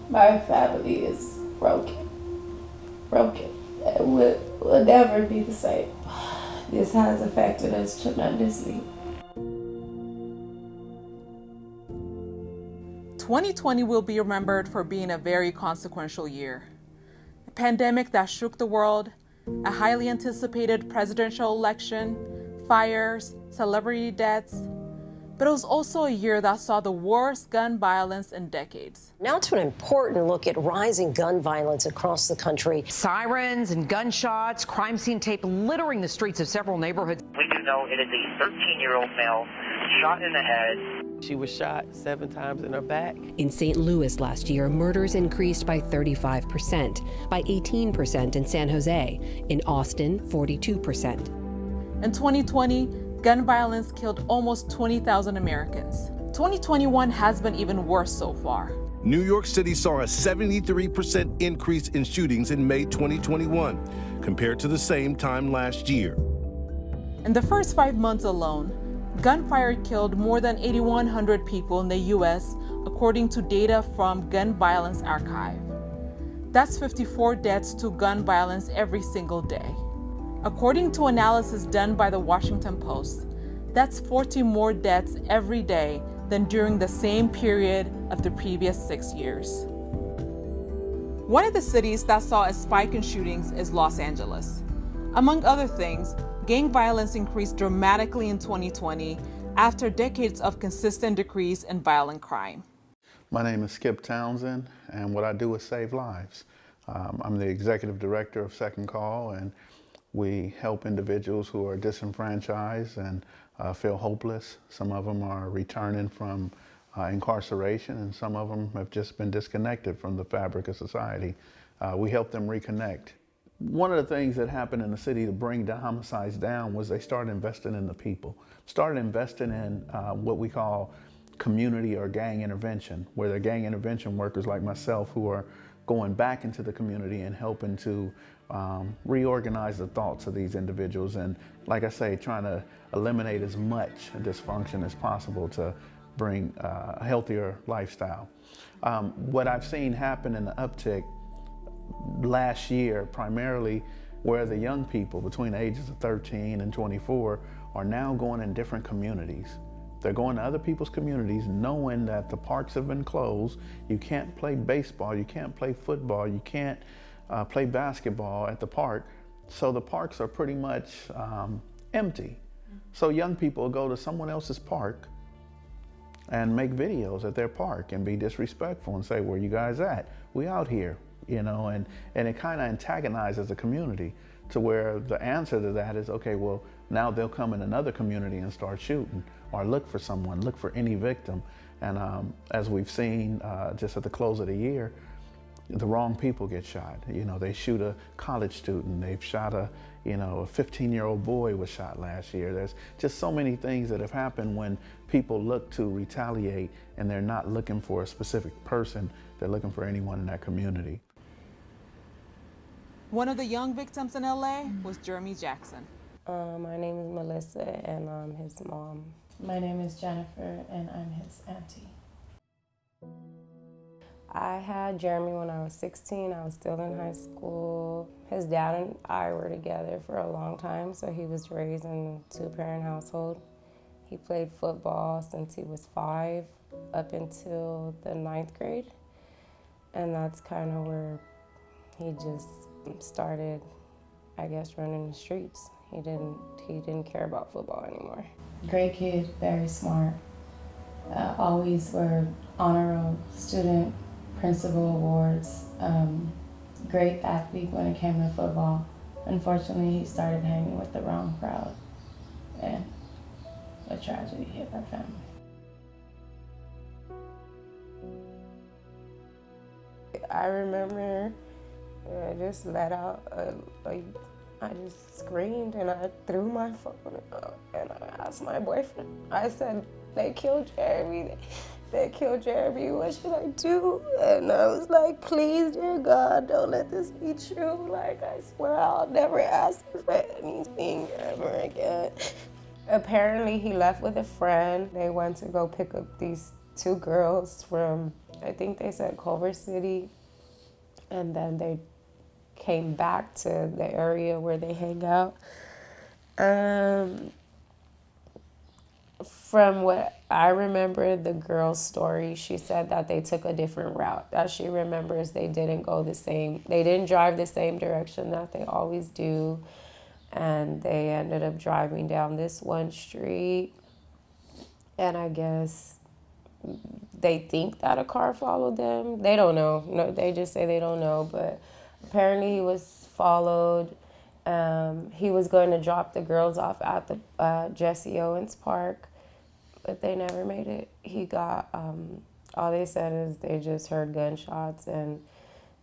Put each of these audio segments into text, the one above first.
My family is broken. Broken. It will never be the same. This has affected us tremendously. 2020 will be remembered for being a very consequential year. A pandemic that shook the world, a highly anticipated presidential election, fires, celebrity deaths. But it was also a year that saw the worst gun violence in decades. Now to an important look at rising gun violence across the country. Sirens and gunshots, crime scene tape littering the streets of several neighborhoods. We do know it is a 13-year-old male shot in the head. She was shot 7 times in her back. In St. Louis last year, murders increased by 35%, by 18% in San Jose, in Austin, 42%. In 2020, gun violence killed almost 20,000 Americans. 2021 has been even worse so far. New York City saw a 73% increase in shootings in May 2021 compared to the same time last year. In the first 5 months alone, gunfire killed more than 8,100 people in the U.S., according to data from Gun Violence Archive. That's 54 deaths to gun violence every single day. According to analysis done by the Washington Post, that's 40 more deaths every day than during the same period of the previous 6 years. One of the cities that saw a spike in shootings is Los Angeles. Among other things, gang violence increased dramatically in 2020 after decades of consistent decrease in violent crime. My name is Skipp Townsend, and what I do is save lives. I'm the executive director of Second Call, and we help individuals who are disenfranchised and feel hopeless. Some of them are returning from incarceration, and some of them have just been disconnected from the fabric of society. We help them reconnect. One of the things that happened in the city to bring the homicides down was they started investing in the people, started investing in what we call community or gang intervention, where they're gang intervention workers like myself who are going back into the community and helping to reorganize the thoughts of these individuals and, like I say, trying to eliminate as much dysfunction as possible to bring a healthier lifestyle. What I've seen happen in the uptick last year, primarily where the young people between the ages of 13 and 24 are now going in different communities. They're going to other people's communities knowing that the parks have been closed. You can't play baseball, you can't play football, you can't play basketball at the park. So the parks are pretty much empty. So young people go to someone else's park and make videos at their park and be disrespectful and say, "Where you guys at? We out here." You know, and it kind of antagonizes the community to where the answer to that is, okay, well, now they'll come in another community and start shooting or look for someone, look for any victim. And as we've seen just at the close of the year, the wrong people get shot. You know, they shoot a college student, they've shot a 15-year-old boy was shot last year. There's just so many things that have happened when people look to retaliate and they're not looking for a specific person, they're looking for anyone in that community. One of the young victims in LA was Jeremy Jackson. My name is Melissa, and I'm his mom. My name is Jennifer, and I'm his auntie. I had Jeremy when I was 16. I was still in high school. His dad and I were together for a long time, so he was raised in a 2-parent household. He played football since he was 5 up until the 9th grade. And that's kind of where he just started, I guess, running the streets. He didn't care about football anymore. Great kid, very smart. Always were honor roll student, principal awards. Great athlete when it came to football. Unfortunately, he started hanging with the wrong crowd, and a tragedy hit our family. I remember I just let out, I just screamed and I threw my phone out and I asked my boyfriend. I said, "They killed Jeremy. They killed Jeremy. What should I do?" And I was like, "Please, dear God, don't let this be true. Like, I swear I'll never ask you for anything ever again." Apparently, he left with a friend. They went to go pick up these 2 girls from, I think they said Culver City, and then they came back to the area where they hang out. From what I remember, the girl's story, she said that they took a different route. As she remembers, they didn't drive the same direction that they always do. And they ended up driving down this one street. And I guess they think that a car followed them. They don't know. No, they just say they don't know. But apparently he was followed. He was going to drop the girls off at the Jesse Owens Park, but they never made it. He got, all they said is they just heard gunshots, and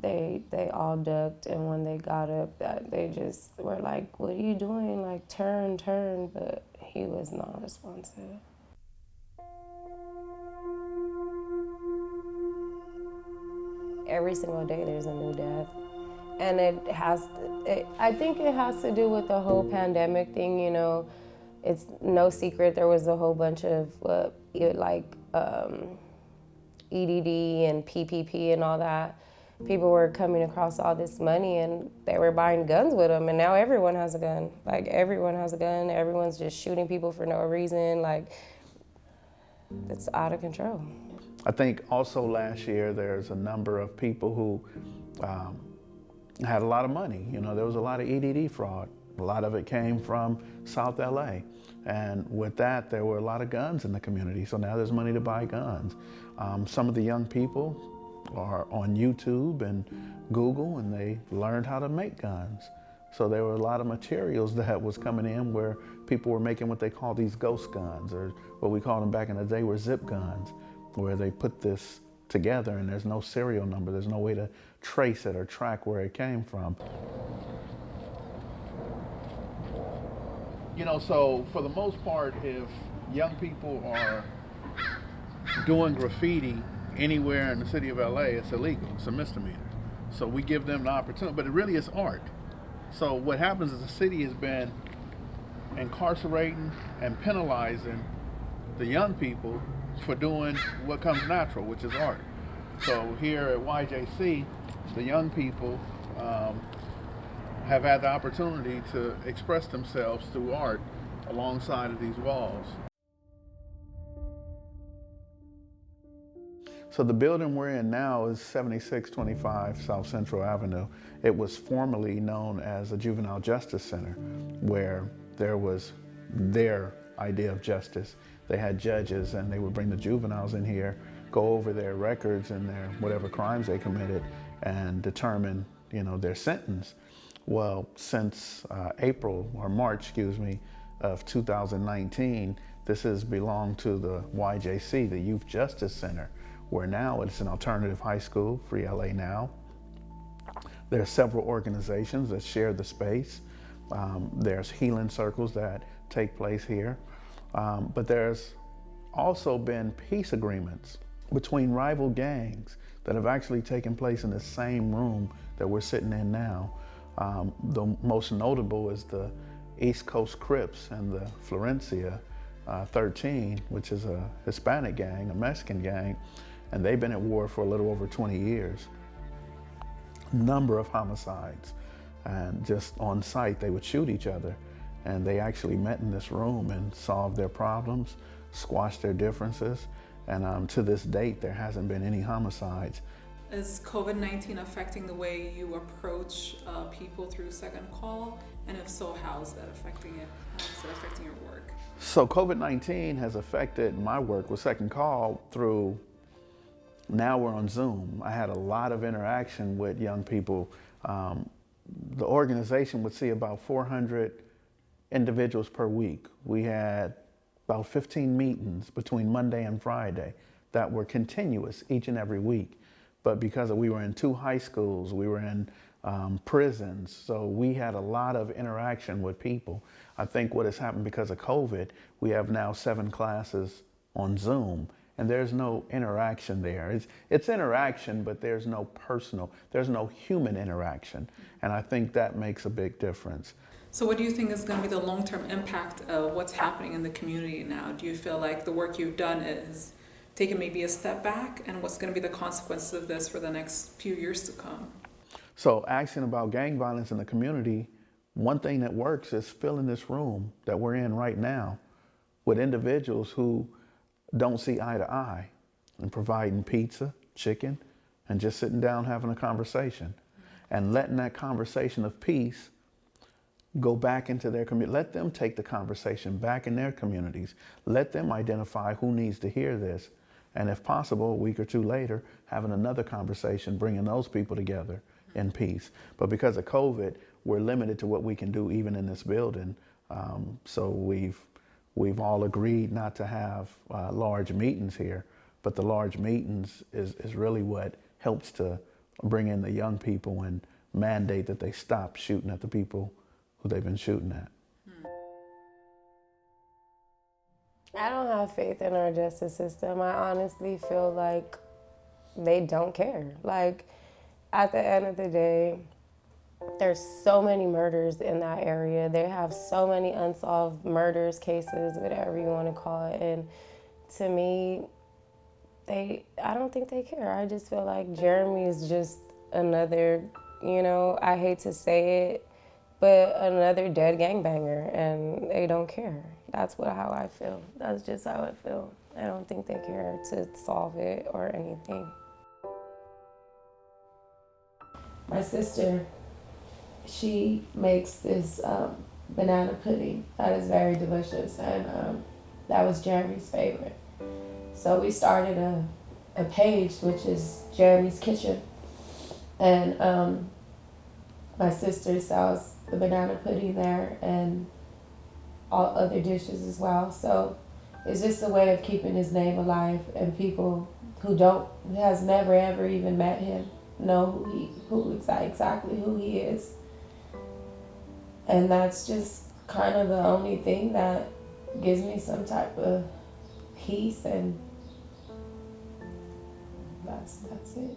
they all ducked, and when they got up, they just were like, what are you doing? Like, turn, but he was not responsive. Every single day there's a new death. And I think it has to do with the whole pandemic thing, you know. It's no secret there was a whole bunch of EDD and PPP and all that. People were coming across all this money and they were buying guns with them, and now everyone has a gun. Like, everyone has a gun. Everyone's just shooting people for no reason. Like, it's out of control. I think also last year there's a number of people who had a lot of money. You know, there was a lot of EDD fraud. A lot of it came from South LA. And with that, there were a lot of guns in the community. So now there's money to buy guns. Some of the young people are on YouTube and Google, and they learned how to make guns. So there were a lot of materials that was coming in where people were making what they call these ghost guns, or what we called them back in the day were zip guns, where they put this together and there's no serial number. There's no way to trace it or track where it came from. You know, so for the most part, if young people are doing graffiti anywhere in the city of LA, it's illegal. It's a misdemeanor. So we give them the opportunity, but it really is art. So what happens is the city has been incarcerating and penalizing the young people for doing what comes natural, which is art. So here at YJC, the young people have had the opportunity to express themselves through art alongside of these walls. So the building we're in now is 7625 South Central Avenue. It was formerly known as a juvenile justice center, where there was their idea of justice. They had judges and they would bring the juveniles in here, go over their records and their whatever crimes they committed, and determine, you know, their sentence. Well, since March, of 2019, this has belonged to the YJC, the Youth Justice Center, where now it's an alternative high school, Free LA Now. There are several organizations that share the space. There's healing circles that take place here. But there's also been peace agreements between rival gangs that have actually taken place in the same room that we're sitting in now. The most notable is the East Coast Crips and the Florencia 13, which is a Hispanic gang, a Mexican gang, and they've been at war for a little over 20 years. Number of homicides, and just on site they would shoot each other, and they actually met in this room and solved their problems, squashed their differences, and to this date there hasn't been any homicides. Is COVID-19 affecting the way you approach people through Second Call? And if so, how is that affecting it? How is it affecting your work? So COVID-19 has affected my work with Second Call through, now we're on Zoom. I had a lot of interaction with young people. The organization would see about 400 individuals per week. We had about 15 meetings between Monday and Friday that were continuous each and every week. But because we were in 2 high schools, we were in prisons, so we had a lot of interaction with people. I think what has happened because of COVID, we have now 7 classes on Zoom, and there's no interaction there. It's interaction, but there's no there's no human interaction, and I think that makes a big difference. So what do you think is going to be the long-term impact of what's happening in the community now? Do you feel like the work you've done is taken maybe a step back, and what's going to be the consequences of this for the next few years to come? So asking about gang violence in the community, one thing that works is filling this room that we're in right now with individuals who don't see eye to eye, and providing pizza, chicken, and just sitting down having a conversation and letting that conversation of peace go back into their community. Let them take the conversation back in their communities. Let them identify who needs to hear this. And if possible, a week or two later, having another conversation, bringing those people together in peace. But because of COVID, we're limited to what we can do even in this building. So we've all agreed not to have large meetings here, but the large meetings is really what helps to bring in the young people and mandate that they stop shooting at the people who they've been shooting at. I don't have faith in our justice system. I honestly feel like they don't care. Like, at the end of the day, there's so many murders in that area. They have so many unsolved murders, cases, whatever you want to call it. And to me, I don't think they care. I just feel like Jeremy is just another, I hate to say it, but another dead gangbanger, and they don't care. That's how I feel. That's just how I feel. I don't think they care to solve it or anything. My sister, she makes this banana pudding that is very delicious, and that was Jeremy's favorite. So we started a page, which is Jeremy's Kitchen, and my sister sells the banana pudding there and all other dishes as well. So it's just a way of keeping his name alive, and people who has never ever even met him know exactly who he is. And that's just kind of the only thing that gives me some type of peace, and that's it.